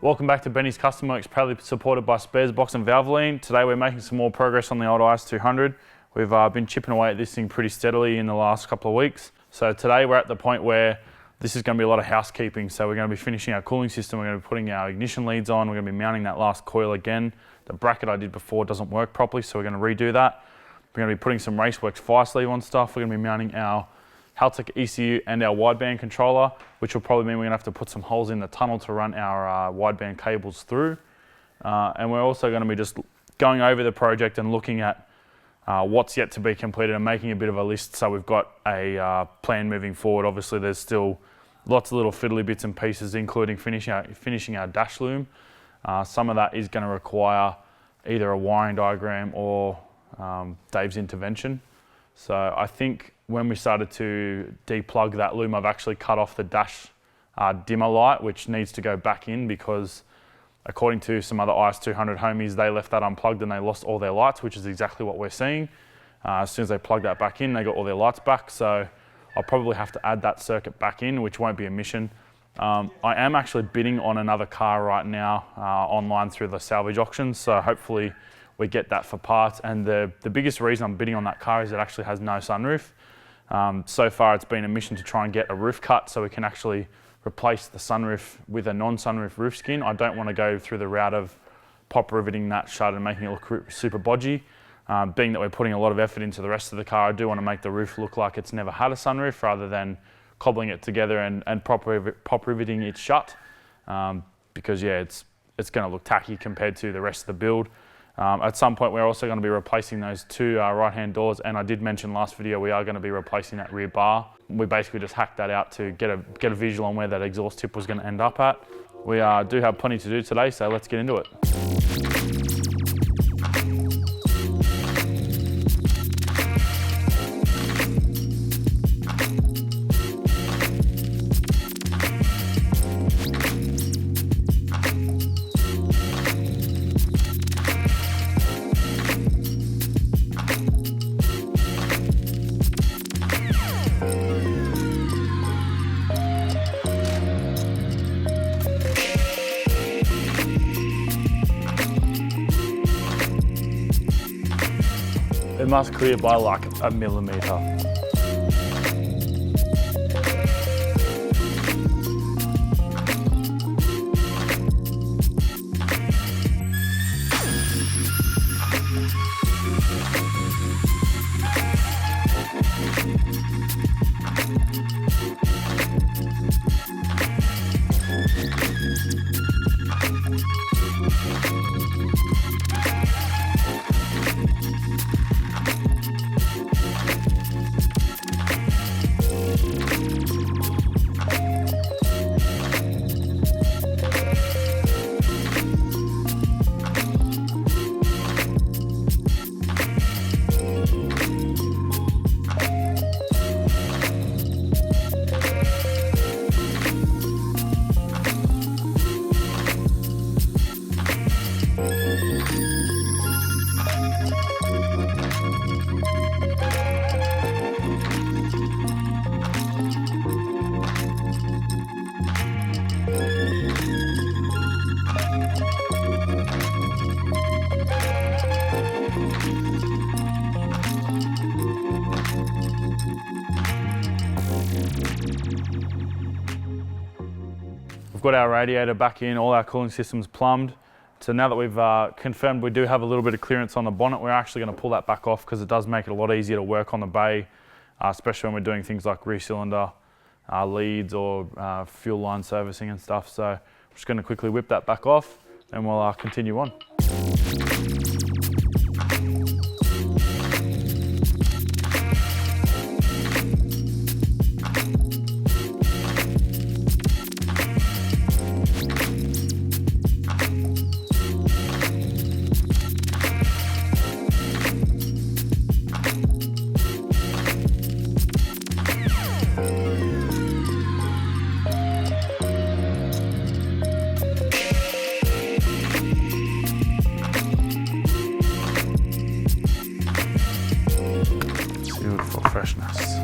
Welcome back to Benny's Custom Works, proudly supported by Sparesbox and Valvoline. Today we're making some more progress on the old IS200. We've been chipping away at this thing pretty steadily in the last couple of weeks. So today we're at the point where this is going to be a lot of housekeeping. So we're going to be finishing our cooling system, we're going to be putting our ignition leads on, we're going to be mounting that last coil again. The bracket I did before doesn't work properly, so we're going to redo that. We're going to be putting some Raceworks fire sleeve on stuff. We're going to be mounting our Haltech ECU and our wideband controller, which will probably mean we're going to have to put some holes in the tunnel to run our wideband cables through. And we're also going to be just going over the project and looking at what's yet to be completed and making a bit of a list so we've got a plan moving forward. Obviously there's still lots of little fiddly bits and pieces, including finishing our dash loom. Some of that is going to require either a wiring diagram or Dave's intervention. So I think when we started to deplug that loom, I've actually cut off the dash dimmer light, which needs to go back in because according to some other IS200 homies, they left that unplugged and they lost all their lights, which is exactly what we're seeing. As soon as they plug that back in, they got all their lights back. So I'll probably have to add that circuit back in, which won't be a mission. I am actually bidding on another car right now online through the salvage auctions. So hopefully we get that for parts. And the biggest reason I'm bidding on that car is it actually has no sunroof. So far it's been a mission to try and get a roof cut so we can actually replace the sunroof with a non-sunroof roof skin. I don't want to go through the route of pop riveting that shut and making it look super bodgy. Being that we're putting a lot of effort into the rest of the car, I do want to make the roof look like it's never had a sunroof rather than cobbling it together and pop riveting it shut. Because yeah, it's going to look tacky compared to the rest of the build. At some point we're also going to be replacing those two right-hand doors, and I did mention last video we are going to be replacing that rear bar. We basically just hacked that out to get a visual on where that exhaust tip was going to end up at. We do have plenty to do today, so let's get into it. It must clear by like a millimetre. We've got our radiator back in, all our cooling systems plumbed. So now that we've confirmed we do have a little bit of clearance on the bonnet, we're actually going to pull that back off because it does make it a lot easier to work on the bay, especially when we're doing things like recylinder leads or fuel line servicing and stuff. So I'm just going to quickly whip that back off and we'll continue on. Freshness.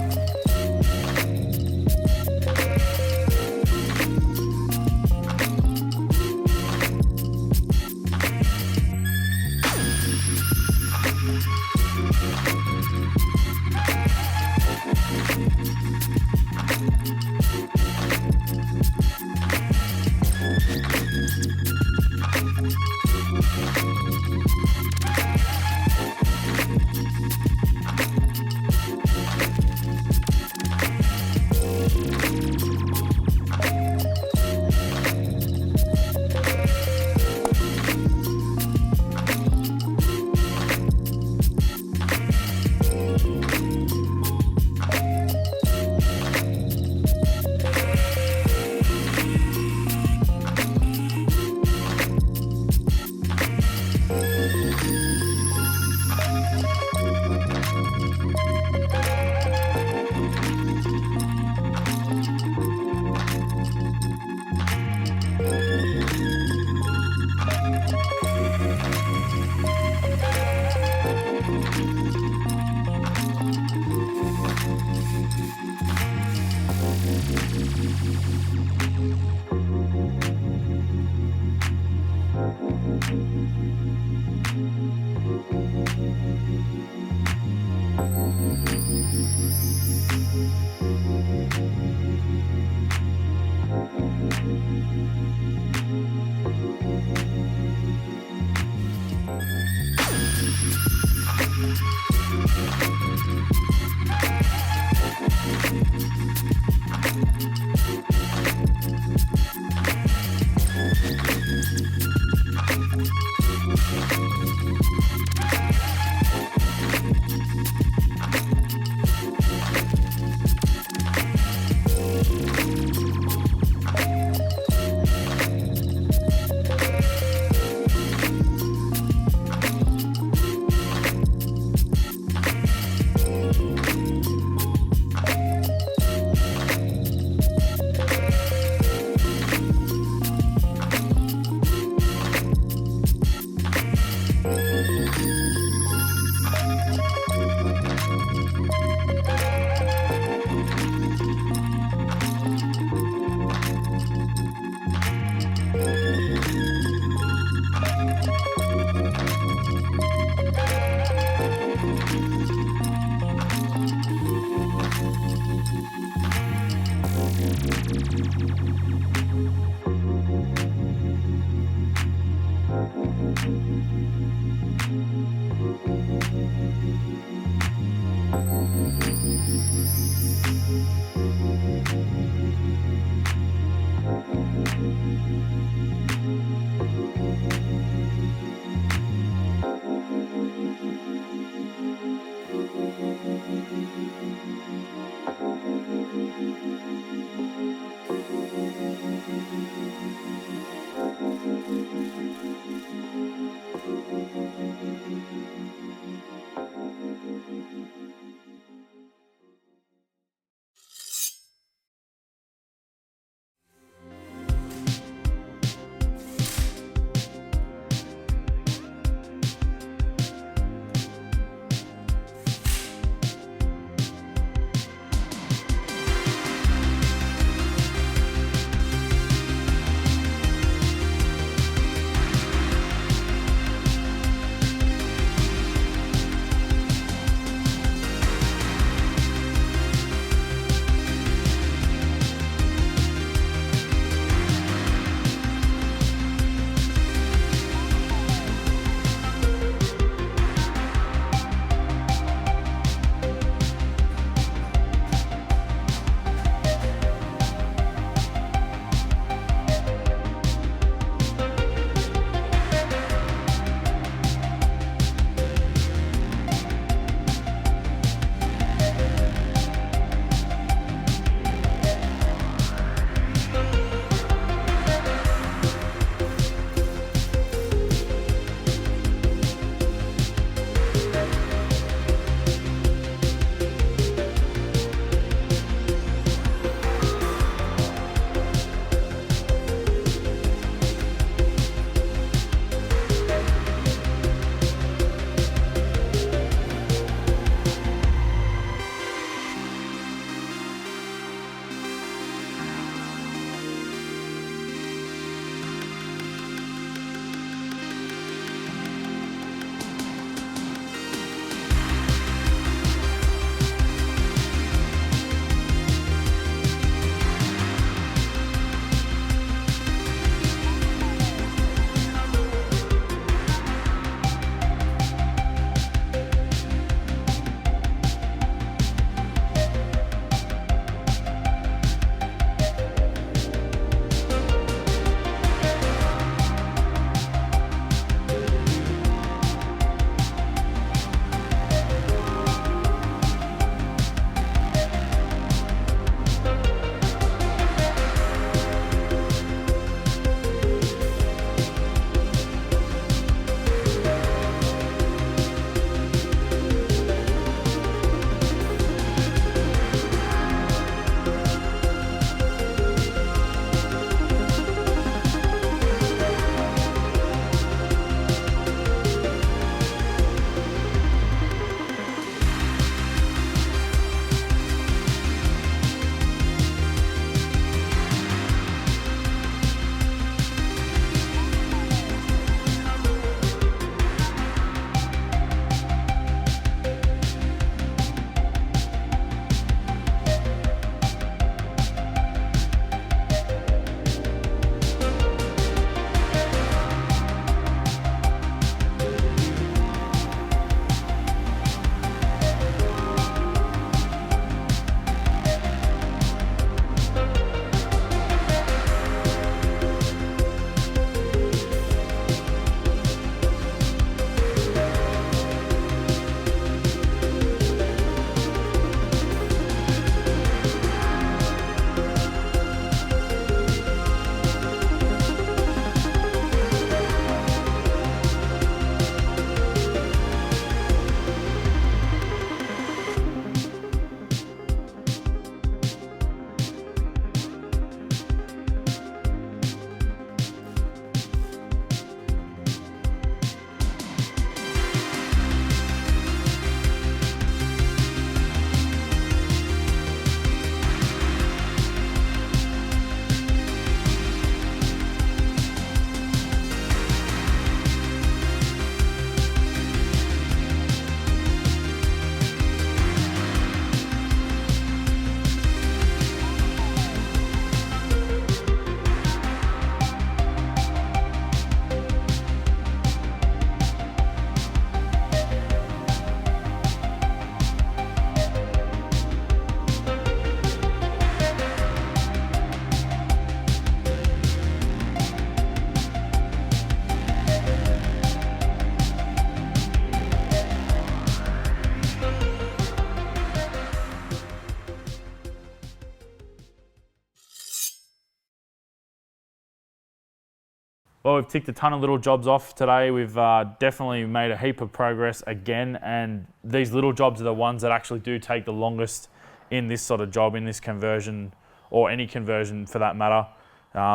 Well, we've ticked a ton of little jobs off today. We've definitely made a heap of progress again, and these little jobs are the ones that actually do take the longest in this sort of job, in this conversion, or any conversion for that matter.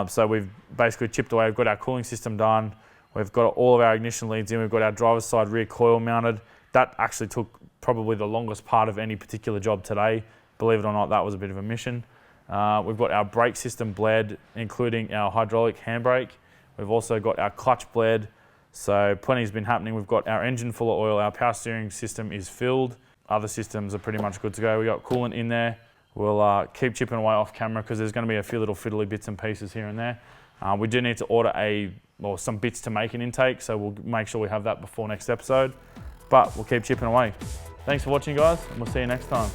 So we've basically chipped away. We've got our cooling system done. We've got all of our ignition leads in. We've got our driver's side rear coil mounted. That actually took probably the longest part of any particular job today. Believe it or not, that was a bit of a mission. We've got our brake system bled, including our hydraulic handbrake. We've also got our clutch bled, so plenty's been happening. We've got our engine full of oil, our power steering system is filled. Other systems are pretty much good to go. We got coolant in there. We'll keep chipping away off camera because there's going to be a few little fiddly bits and pieces here and there. We do need to order some bits to make an intake, so we'll make sure we have that before next episode. But we'll keep chipping away. Thanks for watching, guys, and we'll see you next time.